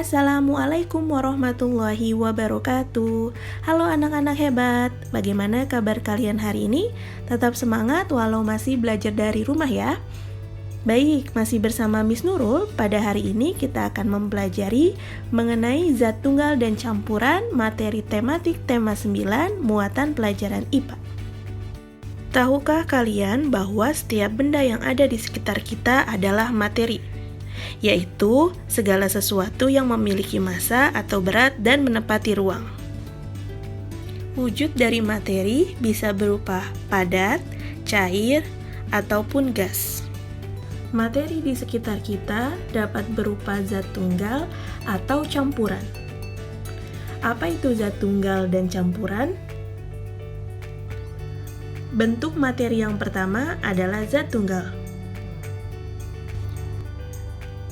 Assalamualaikum warahmatullahi wabarakatuh. Halo anak-anak hebat, bagaimana kabar kalian hari ini? Tetap semangat walau masih belajar dari rumah ya. Baik, masih bersama Miss Nurul. Pada hari ini kita akan mempelajari mengenai zat tunggal dan campuran materi tematik tema 9 muatan pelajaran IPA. Tahukah kalian bahwa setiap benda yang ada di sekitar kita adalah materi? Yaitu segala sesuatu yang memiliki massa atau berat dan menepati ruang. Wujud dari materi bisa berupa padat, cair, ataupun gas. Materi di sekitar kita dapat berupa zat tunggal atau campuran. Apa itu zat tunggal dan campuran? Bentuk materi yang pertama adalah zat tunggal.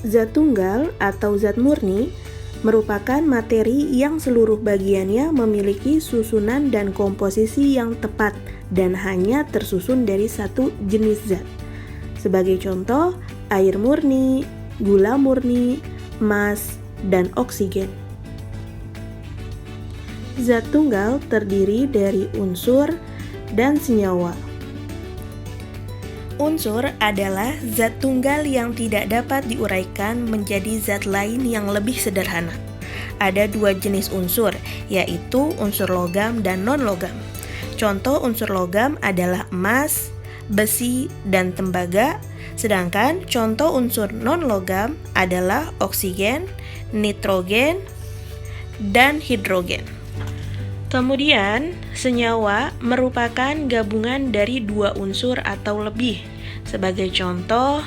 Zat tunggal atau zat murni merupakan materi yang seluruh bagiannya memiliki susunan dan komposisi yang tepat dan hanya tersusun dari satu jenis zat. Sebagai contoh, air murni, gula murni, emas, dan oksigen. Zat tunggal terdiri dari unsur dan senyawa. Unsur adalah zat tunggal yang tidak dapat diuraikan menjadi zat lain yang lebih sederhana. Ada dua jenis unsur, yaitu unsur logam dan non-logam. Contoh unsur logam adalah emas, besi, dan tembaga, sedangkan contoh unsur non-logam adalah oksigen, nitrogen, dan hidrogen. Kemudian, senyawa merupakan gabungan dari dua unsur atau lebih. Sebagai contoh,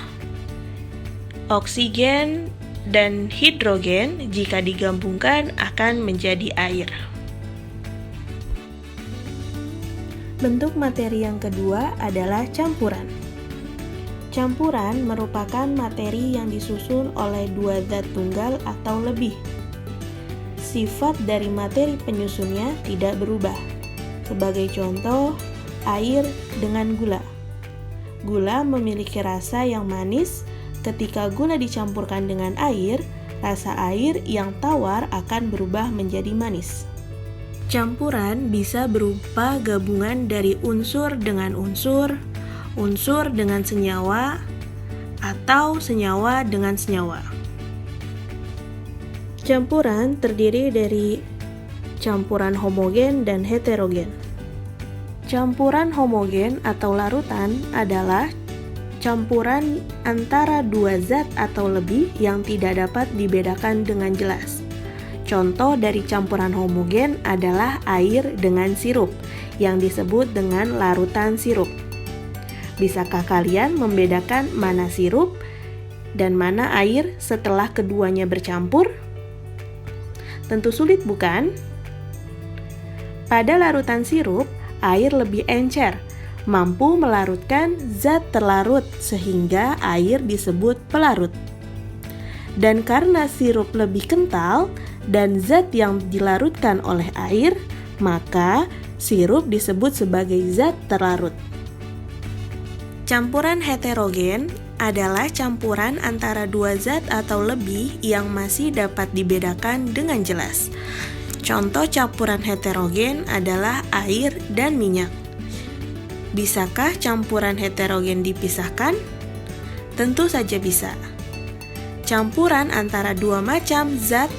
oksigen dan hidrogen jika digabungkan akan menjadi air. Bentuk materi yang kedua adalah campuran. Campuran merupakan materi yang disusun oleh dua zat tunggal atau lebih. Sifat dari materi penyusunnya tidak berubah. Sebagai contoh, air dengan gula. Gula memiliki rasa yang manis. Ketika gula dicampurkan dengan air, rasa air yang tawar akan berubah menjadi manis. Campuran bisa berupa gabungan dari unsur dengan unsur dengan senyawa, atau senyawa dengan senyawa. Campuran terdiri dari campuran homogen dan heterogen. Campuran homogen atau larutan adalah campuran antara dua zat atau lebih yang tidak dapat dibedakan dengan jelas. Contoh dari campuran homogen adalah air dengan sirup yang disebut dengan larutan sirup. Bisakah kalian membedakan mana sirup dan mana air setelah keduanya bercampur? Tentu sulit, bukan? Pada larutan sirup, air lebih encer, mampu melarutkan zat terlarut sehingga air disebut pelarut. Dan karena sirup lebih kental dan zat yang dilarutkan oleh air, maka sirup disebut sebagai zat terlarut. Campuran heterogen adalah campuran antara dua zat atau lebih yang masih dapat dibedakan dengan jelas. Contoh campuran heterogen adalah air dan minyak. Bisakah campuran heterogen dipisahkan? Tentu saja bisa. Campuran antara dua macam zat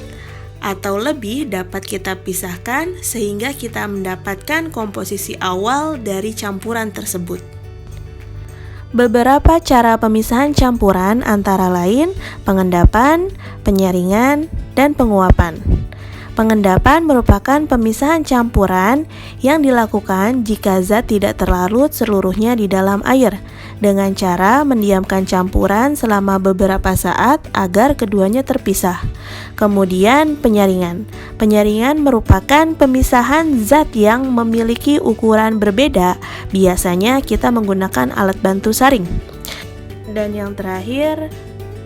atau lebih dapat kita pisahkan sehingga kita mendapatkan komposisi awal dari campuran tersebut. Beberapa cara pemisahan campuran antara lain pengendapan, penyaringan, dan penguapan. Pengendapan merupakan pemisahan campuran yang dilakukan jika zat tidak terlarut seluruhnya di dalam air, dengan cara mendiamkan campuran selama beberapa saat agar keduanya terpisah. Kemudian penyaringan. Penyaringan merupakan pemisahan zat yang memiliki ukuran berbeda. Biasanya kita menggunakan alat bantu saring. Dan yang terakhir,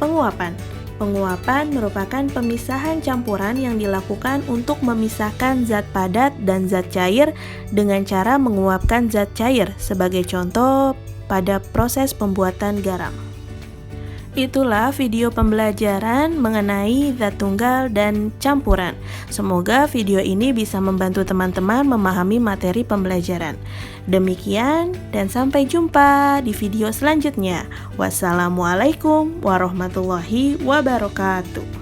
penguapan. Penguapan merupakan pemisahan campuran yang dilakukan untuk memisahkan zat padat dan zat cair dengan cara menguapkan zat cair, sebagai contoh pada proses pembuatan garam. Itulah video pembelajaran mengenai zat tunggal dan campuran. Semoga video ini bisa membantu teman-teman memahami materi pembelajaran. Demikian dan sampai jumpa di video selanjutnya. Wassalamualaikum warahmatullahi wabarakatuh.